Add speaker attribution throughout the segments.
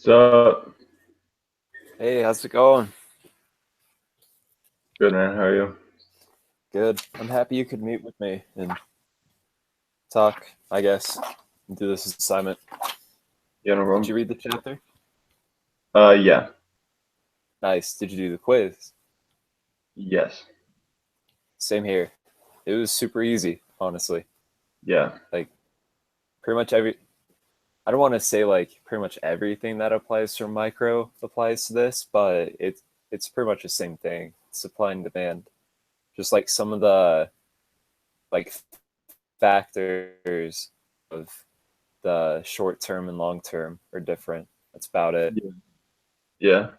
Speaker 1: So
Speaker 2: Hey, how's it going?
Speaker 1: good, man. How are you?
Speaker 2: Good. I'm happy you could meet with me and talk, I guess, and do this assignment.
Speaker 1: You in a
Speaker 2: Did
Speaker 1: room?
Speaker 2: you read the chapter?
Speaker 1: Yeah.
Speaker 2: Nice. Did you do the quiz?
Speaker 1: Yes.
Speaker 2: Same here. It was super easy, honestly.
Speaker 1: Yeah.
Speaker 2: Like pretty much I don't want to say like pretty much everything that applies to micro applies to this, but it's pretty much the same thing. Supply and demand. Just like some of the like factors of the short term and long term are different. That's about it.
Speaker 1: Yeah. Yeah.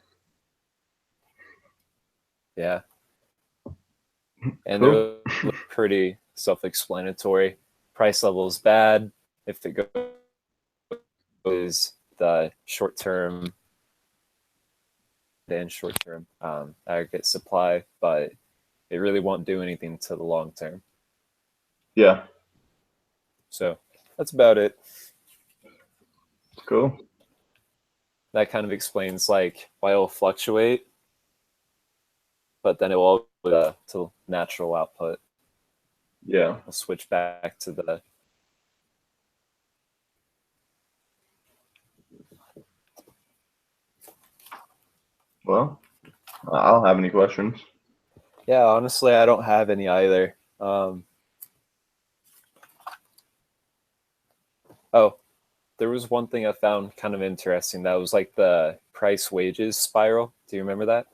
Speaker 2: Yeah. And
Speaker 1: Cool.
Speaker 2: they're pretty self-explanatory. Price level is bad if it goes the short term and short term aggregate supply, but it really won't do anything to the long term.
Speaker 1: Yeah.
Speaker 2: So that's about it.
Speaker 1: Cool.
Speaker 2: That kind of explains like why it'll fluctuate, but then it will to natural output.
Speaker 1: Yeah.
Speaker 2: We'll switch back to the
Speaker 1: Well, I don't have any questions.
Speaker 2: yeah. Honestly, I don't have any either. Oh, there was one thing I found kind of interesting. That was like the price wages spiral. Do you remember that?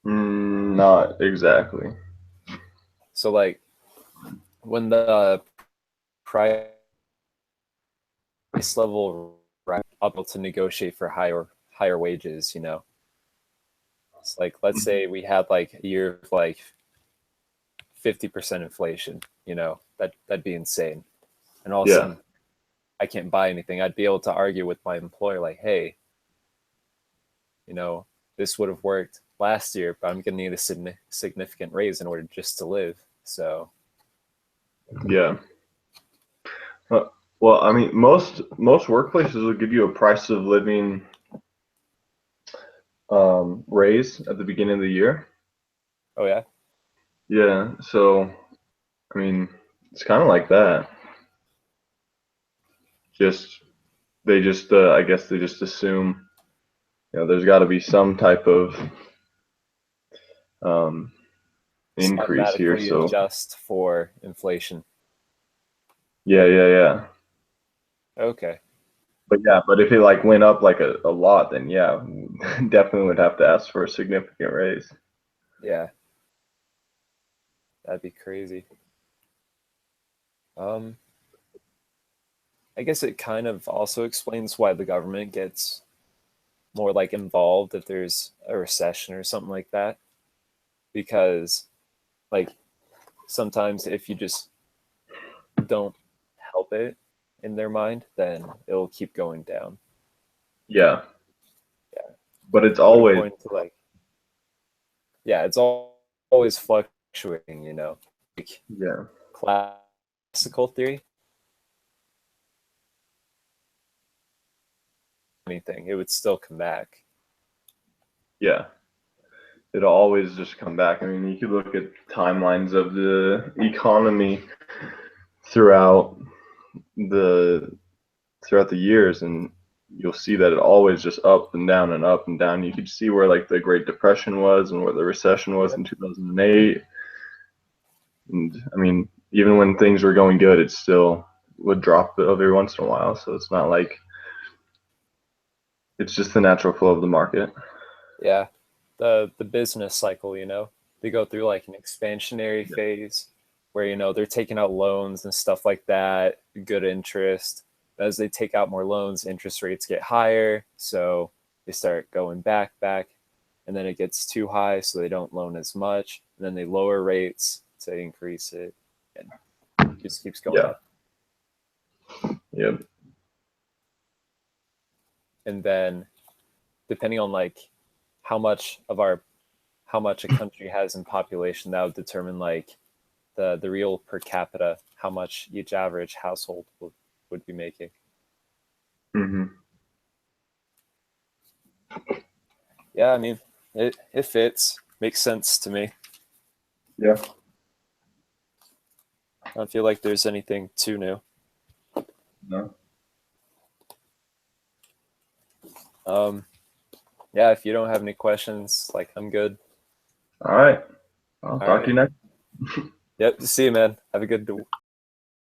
Speaker 1: Not exactly.
Speaker 2: So like when the price level right up to negotiate for higher wages, it's like let's
Speaker 1: Mhm.
Speaker 2: say we had like a year of like 50% inflation. That'd be insane. And all of a
Speaker 1: Yeah.
Speaker 2: sudden I can't buy anything. I'd be able to argue with my employer like, hey, you know, this would have worked last year, but I'm going to need a significant raise in order just to live. So,
Speaker 1: Yeah. Uh, well, I mean, most workplaces will give you a price of living raise at the beginning of the year.
Speaker 2: oh yeah,
Speaker 1: Yeah. So, I mean, it's kind of like that. Just they just I guess they just assume there's got to be some type of um,
Speaker 2: just
Speaker 1: increase here.
Speaker 2: automatically
Speaker 1: So
Speaker 2: adjust for inflation.
Speaker 1: yeah, yeah, yeah.
Speaker 2: Okay.
Speaker 1: But yeah, but if it like went up like a lot, then yeah, definitely would have to ask for a significant raise.
Speaker 2: Yeah, that'd be crazy. Um, I guess it kind of also explains why the government gets more like involved if there's a recession or something like that. Because like sometimes if you just don't help it in their mind, then it'll keep going down.
Speaker 1: Yeah,
Speaker 2: Yeah.
Speaker 1: but it's
Speaker 2: But
Speaker 1: always
Speaker 2: according to like, yeah, it's always fluctuating, like
Speaker 1: yeah,
Speaker 2: classical theory, anything, it would still come back.
Speaker 1: yeah. It'll always just come back. I mean, you could look at timelines of the economy throughout the throughout the years, and you'll see that it always just up and down and up and down. You could see where like the Great Depression was and where the recession was
Speaker 2: Yep.
Speaker 1: in 2008. And I mean, even when things were going good, it still would drop every once in a while. So it's not like it's just the natural flow of the market.
Speaker 2: Yeah. The business cycle, they go through like an expansionary
Speaker 1: Yeah.
Speaker 2: phase where, they're taking out loans and stuff like that, good interest. As they take out more loans, interest rates get higher. So they start going back, and then it gets too high, so they don't loan as much. And then they lower rates to increase it, and it just keeps going
Speaker 1: Yeah.
Speaker 2: up.
Speaker 1: Yeah.
Speaker 2: And then depending on like how much of our how much a country has in population, that would determine like the real per capita, how much each average household would be making.
Speaker 1: Hmm.
Speaker 2: Yeah, I mean, it fits. Makes sense to me.
Speaker 1: Yeah.
Speaker 2: I don't feel like there's anything too new.
Speaker 1: No.
Speaker 2: Yeah, if you don't have any questions, like I'm good.
Speaker 1: All right. I'll
Speaker 2: All
Speaker 1: talk to
Speaker 2: right.
Speaker 1: you next.
Speaker 2: Yep. See you, man. Have a good